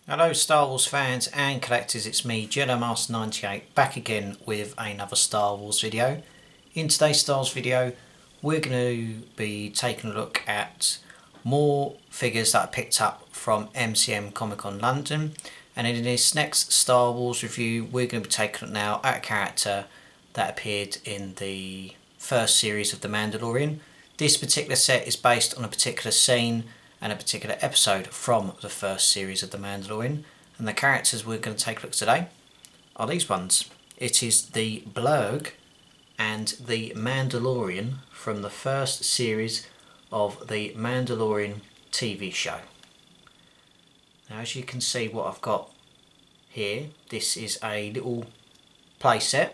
Hello Star Wars fans and collectors, it's me Jedi Master 98 back again with another Star Wars video. In today's Star Wars video we're going to be taking a look at more figures that I picked up from MCM Comic Con London, and in this next Star Wars review we're going to be taking a look now at a character that appeared in the first series of The Mandalorian. This particular set is based on a particular scene and a particular episode from the first series of The Mandalorian, and the characters we're going to take a look at today are these ones. It is the Blurrg and the Mandalorian from the first series of the Mandalorian TV show. Now as you can see what I've got here, this is a little playset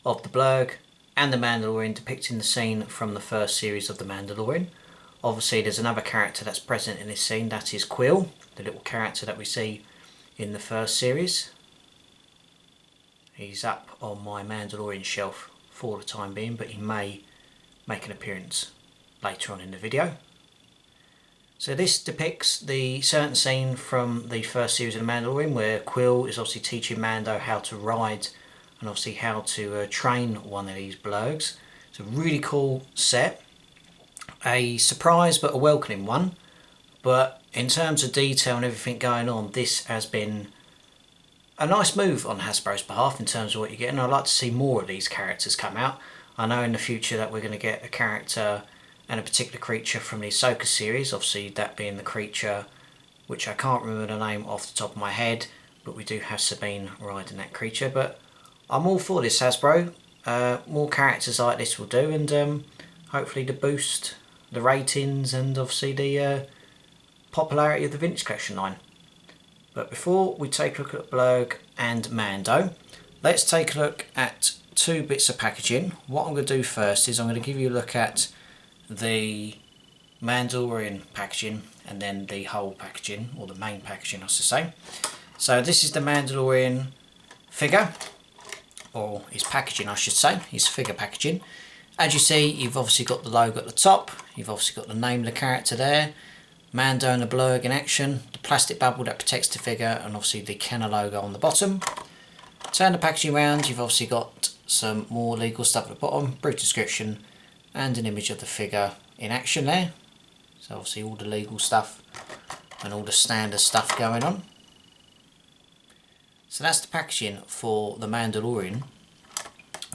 of the Blurrg and the Mandalorian depicting the scene from the first series of The Mandalorian. Obviously there's another character that's present in this scene, that is Kuiil, the little character that we see in the first series. He's up on my Mandalorian shelf for the time being, but he may make an appearance later on in the video. So this depicts the certain scene from the first series of The Mandalorian where Kuiil is obviously teaching Mando how to ride and obviously how to train one of these Blurrgs. It's a really cool set. A surprise but a welcoming one, but in terms of detail and everything going on, this has been a nice move on Hasbro's behalf in terms of what you're getting. I'd like to see more of these characters come out. I know in the future that we're going to get a character and a particular creature from the Ahsoka series, obviously that being the creature which I can't remember the name off the top of my head, but we do have Sabine riding that creature. But I'm all for this, Hasbro. More characters like this will do, and hopefully to boost the ratings and obviously the popularity of the Vintage Collection line. But before we take a look at Blurrg and Mando, let's take a look at two bits of packaging. What I'm going to do first is I'm going to give you a look at the Mandalorian packaging and then the whole packaging, or the main packaging I should say. So this is the Mandalorian figure, or his packaging I should say, his figure packaging. As you see, you've obviously got the logo at the top, you've obviously got the name of the character there, Mando and the Blurrg in action, the plastic bubble that protects the figure, and obviously the Kenner logo on the bottom. Turn the packaging around, you've obviously got some more legal stuff at the bottom, brief description, and an image of the figure in action there. So obviously all the legal stuff and all the standard stuff going on. So that's the packaging for the Mandalorian.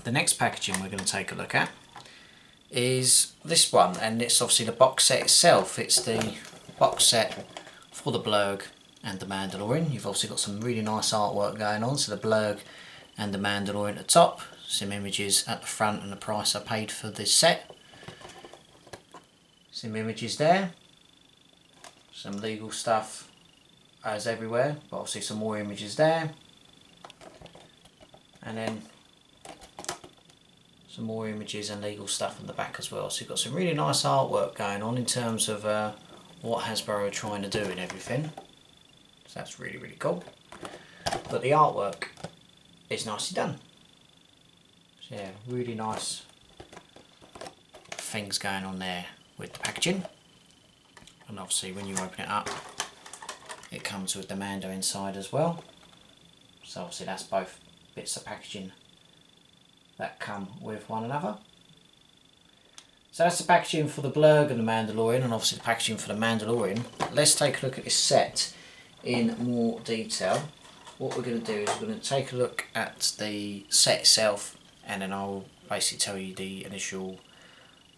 The next packaging we're going to take a look at is this one, and it's obviously the box set itself. It's the box set for the Blurrg and the Mandalorian. You've obviously got some really nice artwork going on, so the Blurrg and the Mandalorian at the top, some images at the front and the price I paid for this set, some images there, some legal stuff as everywhere, but obviously some more images there, and then some more images and legal stuff on the back as well. So you've got some really nice artwork going on in terms of what Hasbro are trying to do and everything. So that's really, really cool. But the artwork is nicely done. So yeah, really nice things going on there with the packaging. And obviously when you open it up, it comes with the Mando inside as well. So obviously that's both bits of packaging that come with one another. So that's the packaging for the Blurrg and the Mandalorian, and obviously the packaging for the Mandalorian. Let's take a look at this set in more detail. What we're going to do is we're going to take a look at the set itself, and then I'll basically tell you the initial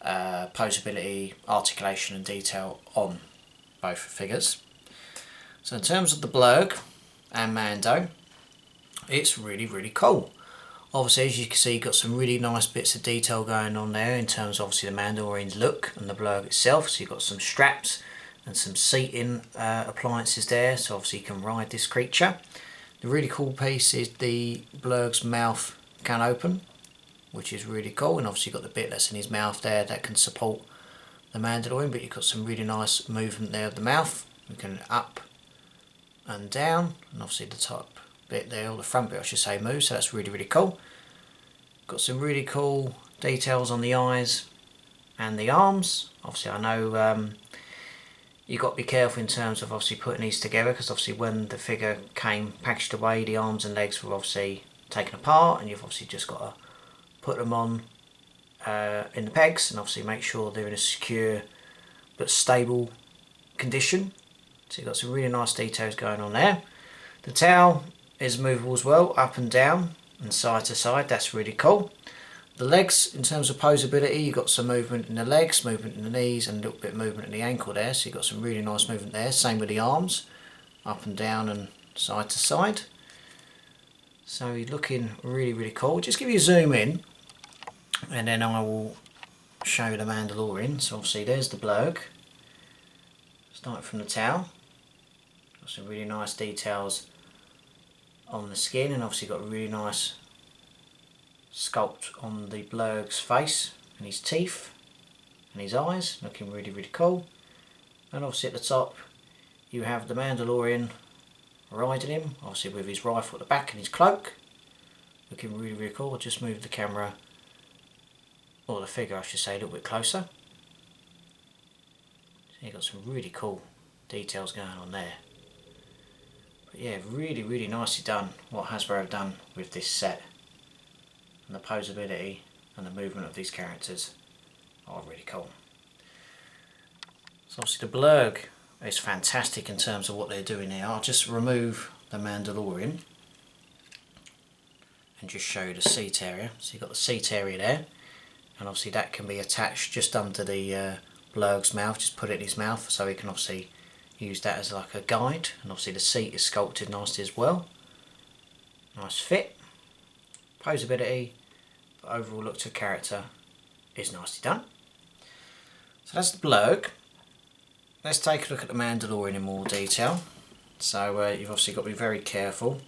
posability, articulation and detail on both figures. So in terms of the Blurrg and Mando, it's really, really cool. Obviously, as you can see, you've got some really nice bits of detail going on there in terms of obviously the Mandalorian's look and the Blurrg itself. So you've got some straps and some seating appliances there, so obviously you can ride this creature. The really cool piece is the Blurrg's mouth can open, which is really cool, and obviously you've got the bit that's in his mouth there that can support the Mandalorian, but you've got some really nice movement there of the mouth. You can up and down, and obviously the top bit there, or the front bit I should say, moves, so that's really, really cool. Got some really cool details on the eyes and the arms. Obviously I know You've got to be careful in terms of obviously putting these together, because obviously when the figure came packaged away, the arms and legs were obviously taken apart, and you've obviously just got to put them on in the pegs and obviously make sure they're in a secure but stable condition. So you've got some really nice details going on there. The tail is movable as well, up and down and side to side. That's really cool. The legs, in terms of posability, you've got some movement in the legs, movement in the knees, and a little bit of movement in the ankle there. So you've got some really nice movement there. Same with the arms, up and down and side to side. So you're looking really, really cool. Just give you a zoom in, and then I will show you the Mandalorian. So obviously there's the Blurrg. Starting from the tail. Got some really nice details on the skin, and obviously got a really nice sculpt on the Blurrg's face and his teeth and his eyes, looking really, really cool. And obviously at the top you have the Mandalorian riding him, obviously with his rifle at the back and his cloak, looking really, really cool. I'll just move the camera, or the figure I should say, a little bit closer. So you've got some really cool details going on there. But yeah, really, really nicely done what Hasbro have done with this set. And the posability and the movement of these characters are really cool. So obviously the Blurrg is fantastic in terms of what they're doing here. I'll just remove the Mandalorian and just show you the seat area. So you've got the seat area there, and obviously that can be attached just under the Blurrg's mouth. Just put it in his mouth so he can obviously use that as like a guide. And obviously the seat is sculpted nicely as well. Nice fit. Posability, but overall look to character is nicely done. So that's the Blurrg. Let's take a look at the Mandalorian in more detail. So you've obviously got to be very careful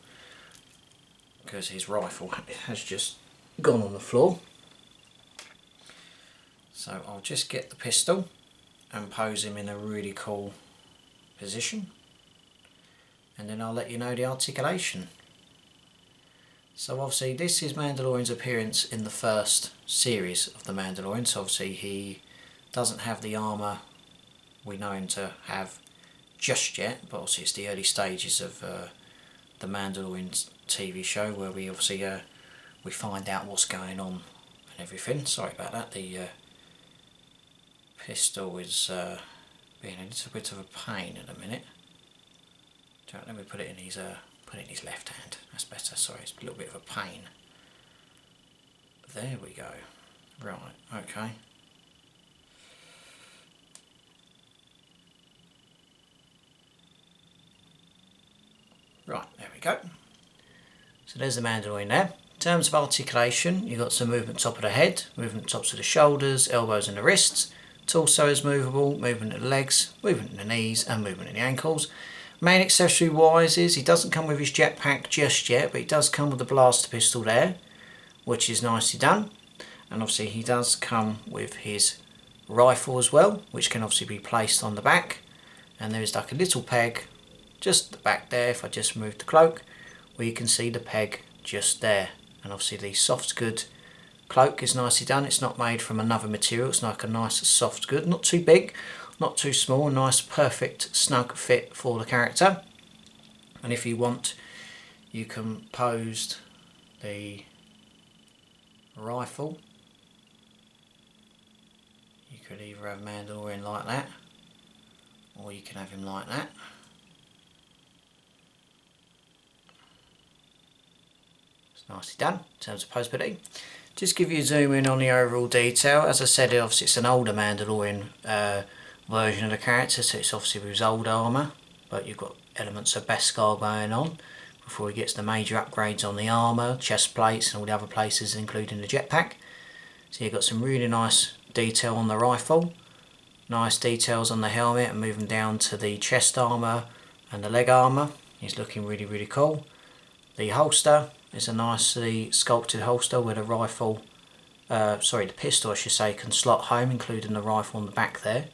because his rifle has just gone on the floor. So I'll just get the pistol and pose him in a really cool position, and then I'll let you know the articulation. So obviously this is Mandalorian's appearance in the first series of the Mandalorian. So obviously he doesn't have the armour we know him to have just yet, but obviously it's the early stages of the Mandalorian TV show, where we obviously we find out what's going on and everything. Sorry about that, the pistol is being a little bit of a pain in a minute. Let me put it in his left hand. That's better. Sorry, it's a little bit of a pain. There we go. Right. Okay. Right. There we go. So there's the Mandalorian there. In terms of articulation, you've got some movement top of the head, movement tops of the shoulders, elbows and the wrists. Torso is movable, movement of the legs, movement in the knees and movement in the ankles. Main accessory wise is he doesn't come with his jetpack just yet, but he does come with the blaster pistol there, which is nicely done. And obviously he does come with his rifle as well, which can obviously be placed on the back. And there is like a little peg just at the back there, if I just move the cloak, where you can see the peg just there. And obviously the soft good cloak is nicely done. It's not made from another material, it's like a nice soft good, not too big, not too small, nice perfect snug fit for the character. And if you want, you can pose the rifle. You could either have Mandalorian like that, or you can have him like that. It's nicely done in terms of posability. Just give you a zoom in on the overall detail. As I said, obviously it's an older Mandalorian version of the character, so it's obviously with his old armour, but you've got elements of beskar going on before he gets the major upgrades on the armour, chest plates and all the other places, including the jetpack. So you've got some really nice detail on the rifle, nice details on the helmet, and moving down to the chest armour and the leg armour. He's looking really, really cool. The holster is a nicely sculpted holster where the rifle, the pistol I should say, can slot home, including the rifle on the back there.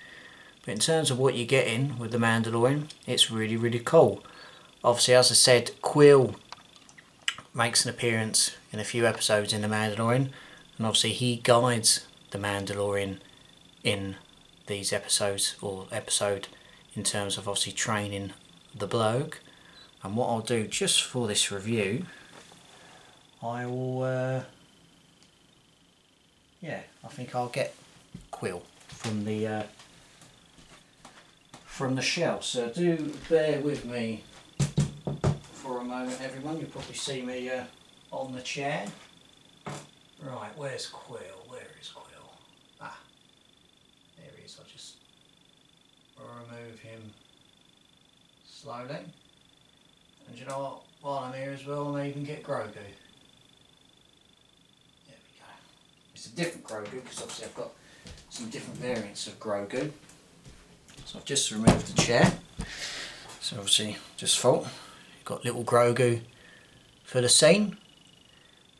But in terms of what you're getting with the Mandalorian, it's really, really cool. Obviously, as I said, Kuiil makes an appearance in a few episodes in the Mandalorian, and obviously he guides the Mandalorian in these episodes, or episode in terms of obviously training the Blurrg. And what I'll do just for this review, I will, yeah, I think I'll get Kuiil from the shell. So do bear with me for a moment, everyone. You'll probably see me on the chair. Right, where's Kuiil? Where is Kuiil? Ah, there he is. I'll just remove him slowly. And you know what? While I'm here as well, I may even get Grogu. There we go. It's a different Grogu because obviously I've got some different variants of Grogu. So I've just removed the chair. So obviously, just thought, you've got little Grogu for the scene.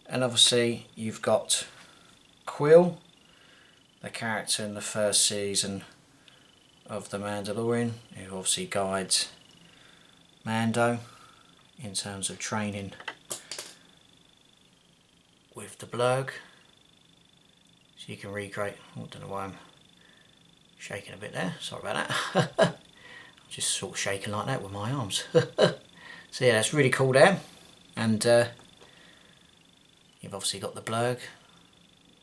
And obviously you've got Kuiil, the character in the first season of The Mandalorian, who obviously guides Mando in terms of training with the Blurrg. So you can recreate, I don't know why I'm shaking a bit there, sorry about that. I'm just sort of shaking like that with my arms. So yeah, that's really cool there. And you've obviously got the Blurrg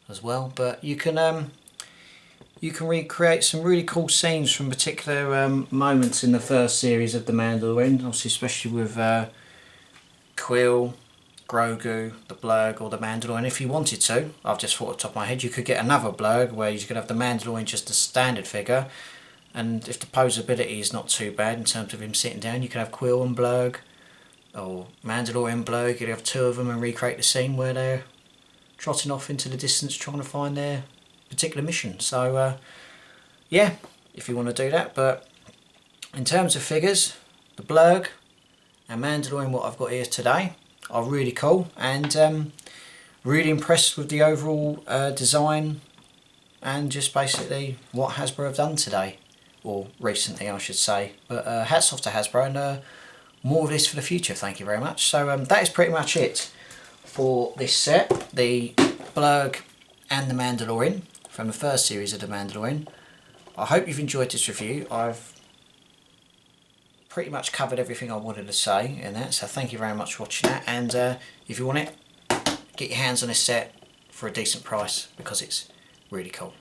as well, but you can recreate some really cool scenes from particular moments in the first series of The Mandalorian, obviously especially with Kuiil, Grogu, the Blurrg or the Mandalorian. If you wanted to, I've just thought off the top of my head, you could get another Blurrg where you could have the Mandalorian just a standard figure, and if the posability is not too bad in terms of him sitting down, you could have Kuiil and Blurrg, or Mandalorian Blurrg. You could have two of them and recreate the scene where they're trotting off into the distance trying to find their particular mission. So yeah, if you want to do that. But in terms of figures, the Blurrg and Mandalorian, what I've got here today, are really cool, and really impressed with the overall design and just basically what Hasbro have done today, or recently I should say. But hats off to Hasbro, and more of this for the future, thank you very much. So that is pretty much it for this set, the Blurrg and the Mandalorian from the first series of The Mandalorian. I hope you've enjoyed this review. I've pretty much covered everything I wanted to say in that, so thank you very much for watching that. And if you want it, get your hands on this set for a decent price because it's really cool.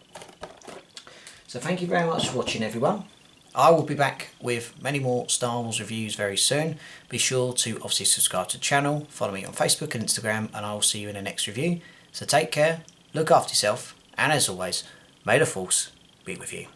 So thank you very much for watching, everyone. I will be back with many more Star Wars reviews very soon. Be sure to obviously subscribe to the channel, follow me on Facebook and Instagram, and I will see you in the next review. So take care, look after yourself, and as always, may the Force be with you.